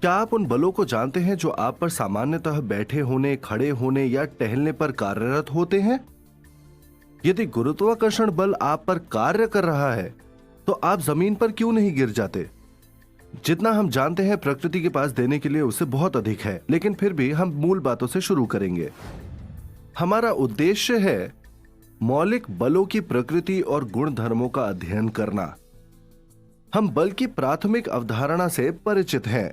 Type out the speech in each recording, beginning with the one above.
क्या आप उन बलों को जानते हैं जो आप पर सामान्यतः बैठे होने, खड़े होने या टहलने पर कार्यरत होते हैं? यदि गुरुत्वाकर्षण बल आप पर कार्य कर रहा है, तो आप जमीन पर क्यों नहीं गिर जाते? जितना हम जानते हैं प्रकृति के पास देने के लिए उससे बहुत अधिक है, लेकिन फिर भी हम मूल बातों से शुरू करेंगे। हमारा उद्देश्य है मौलिक बलों की प्रकृति और गुण धर्मों का अध्ययन करना। हम बल की प्राथमिक अवधारणा से परिचित हैं।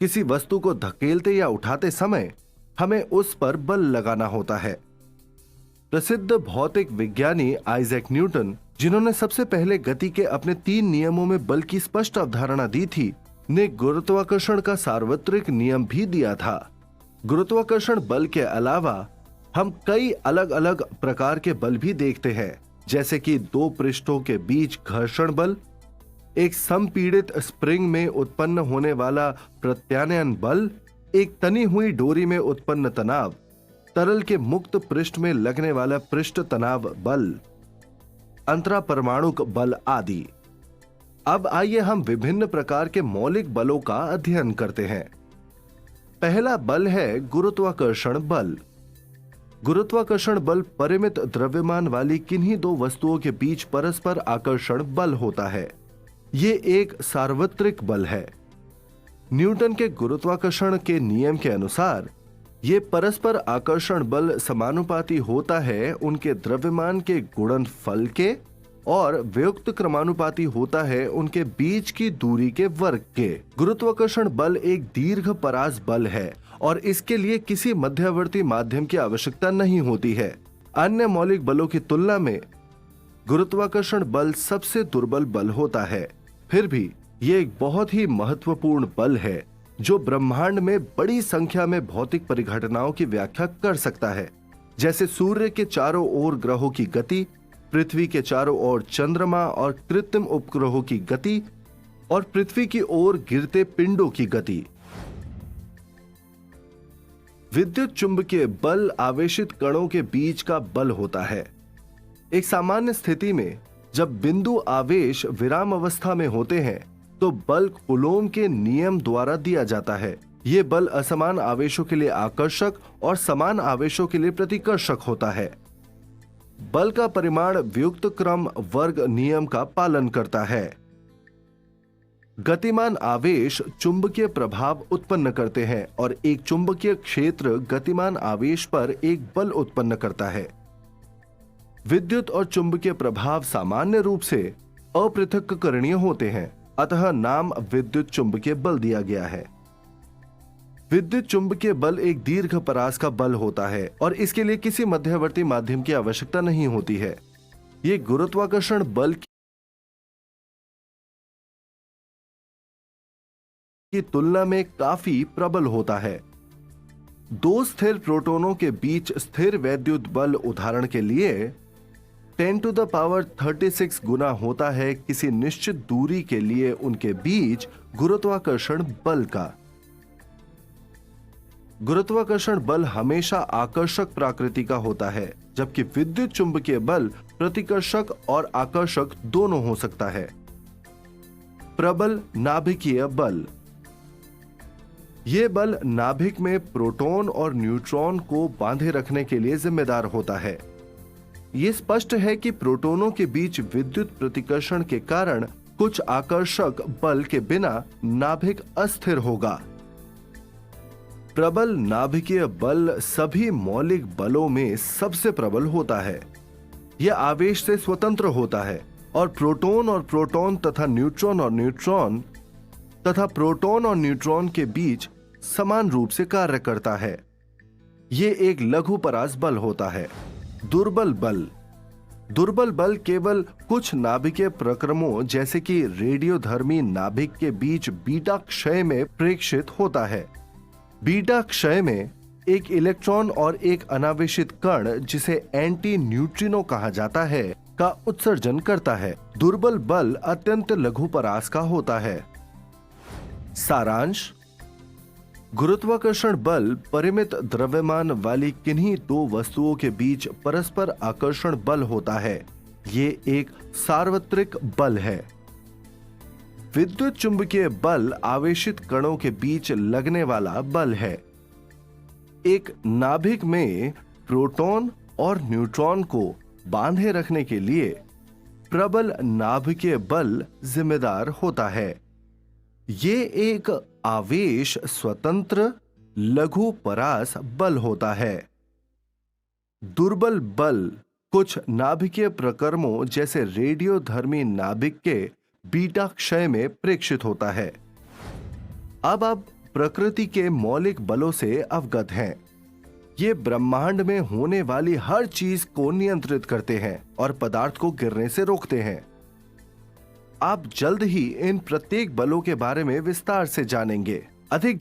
किसी वस्तु को धकेलते या उठाते समय हमें उस पर बल लगाना होता है। प्रसिद्ध भौतिक विज्ञानी आइजैक न्यूटन, जिन्होंने सबसे पहले गति के अपने 3 नियमों में बल की स्पष्ट अवधारणा दी थी, ने गुरुत्वाकर्षण का सार्वत्रिक नियम भी दिया था। गुरुत्वाकर्षण बल के अलावा हम कई अलग अलग प्रकार के बल भी देखते हैं, जैसे कि 2 पृष्ठों के बीच घर्षण बल, एक संपीड़ित स्प्रिंग में उत्पन्न होने वाला प्रत्यानयन बल, एक तनी हुई डोरी में उत्पन्न तनाव, तरल के मुक्त पृष्ठ में लगने वाला पृष्ठ तनाव बल, अंतरापरमाणुक बल आदि। अब आइए हम विभिन्न प्रकार के मौलिक बलों का अध्ययन करते हैं। पहला बल है गुरुत्वाकर्षण बल। गुरुत्वाकर्षण बल परिमित द्रव्यमान वाली किन्हीं 2 वस्तुओं के बीच परस्पर आकर्षण बल होता है। ये एक सार्वत्रिक बल है। न्यूटन के गुरुत्वाकर्षण के नियम के अनुसार ये परस्पर आकर्षण बल समानुपाती होता है उनके द्रव्यमान के गुणनफल के, और व्युक्त क्रमानुपाती होता है उनके बीच की दूरी के वर्ग के। गुरुत्वाकर्षण बल एक दीर्घ परास बल है और इसके लिए किसी मध्यवर्ती माध्यम की आवश्यकता नहीं होती है। अन्य मौलिक बलों की तुलना में गुरुत्वाकर्षण बल सबसे दुर्बल बल होता है। फिर भी ये एक बहुत ही महत्वपूर्ण बल है जो ब्रह्मांड में बड़ी संख्या में भौतिक परिघटनाओं की व्याख्या कर सकता है, जैसे सूर्य के चारों ओर ग्रहों की गति, पृथ्वी के चारों ओर चंद्रमा और कृत्रिम उपग्रहों की गति, और पृथ्वी की ओर गिरते पिंडों की गति। विद्युत चुंबकीय बल आवेशित कणों के बीच का बल होता है। एक सामान्य स्थिति में जब बिंदु आवेश विराम अवस्था में होते हैं तो बल कूलोम के नियम द्वारा दिया जाता है। ये बल असमान आवेशों के लिए आकर्षक और समान आवेशों के लिए प्रतिकर्षक होता है। बल का परिमाण व्युक्त क्रम वर्ग नियम का पालन करता है। गतिमान आवेश चुंबकीय प्रभाव उत्पन्न करते हैं और एक चुंबकीय क्षेत्र गतिमान आवेश पर एक बल उत्पन्न करता है। विद्युत और चुंबकीय प्रभाव सामान्य रूप से अपृथक्करणीय होते हैं, अतः नाम विद्युत चुंबकीय बल दिया गया है। विद्युत चुंबकीय बल एक दीर्घ परास का बल होता है और इसके लिए किसी मध्यवर्ती माध्यम की आवश्यकता नहीं होती है। ये गुरुत्वाकर्षण बल की तुलना में काफी प्रबल होता है। 2 स्थिर प्रोटॉनों के बीच स्थिर वैद्युत बल उदाहरण के लिए 10⁻36 गुना होता है किसी निश्चित दूरी के लिए उनके बीच गुरुत्वाकर्षण बल का। गुरुत्वाकर्षण बल हमेशा आकर्षक प्रकृति का होता है, जबकि विद्युत चुंबकीय बल प्रतिकर्षक और आकर्षक दोनों हो सकता है। प्रबल नाभिकीय बल। यह बल नाभिक में प्रोटॉन और न्यूट्रॉन को बांधे रखने के लिए जिम्मेदार होता है। यह स्पष्ट है कि प्रोटॉनों के बीच विद्युत प्रतिकर्षण के कारण कुछ आकर्षक बल के बिना नाभिक अस्थिर होगा। प्रबल नाभिकीय बल सभी मौलिक बलों में सबसे प्रबल होता है। यह आवेश से स्वतंत्र होता है और प्रोटॉन तथा न्यूट्रॉन तथा प्रोटॉन और न्यूट्रॉन के बीच समान रूप से कार्य करता है। यह एक लघु परास बल होता है। दुर्बल बल केवल कुछ नाभिकीय प्रक्रमों जैसे कि रेडियोधर्मी नाभिक के बीच बीटा क्षय में प्रेक्षित होता है। बीटा क्षय में एक इलेक्ट्रॉन और एक अनावेशित कण, जिसे एंटी न्यूट्रिनो कहा जाता है, का उत्सर्जन करता है। दुर्बल बल अत्यंत लघु परास का होता है। सारांश: गुरुत्वाकर्षण बल परिमित द्रव्यमान वाली किन्हीं 2 वस्तुओं के बीच परस्पर आकर्षण बल होता है। ये एक सार्वत्रिक बल है। विद्युत चुंबकीय बल आवेशित कणों के बीच लगने वाला बल है। एक नाभिक में प्रोटॉन और न्यूट्रॉन को बांधे रखने के लिए प्रबल नाभिकीय बल जिम्मेदार होता है। ये एक आवेश स्वतंत्र लघु परास बल होता है। दुर्बल बल कुछ नाभिकीय प्रकर्मों जैसे रेडियोधर्मी नाभिक के बीटा क्षय में प्रेक्षित होता है। अब आप प्रकृति के मौलिक बलों से अवगत हैं। ये ब्रह्मांड में होने वाली हर चीज को नियंत्रित करते हैं और पदार्थ को गिरने से रोकते हैं। आप जल्द ही इन प्रत्येक बलों के बारे में विस्तार से जानेंगे। अधिक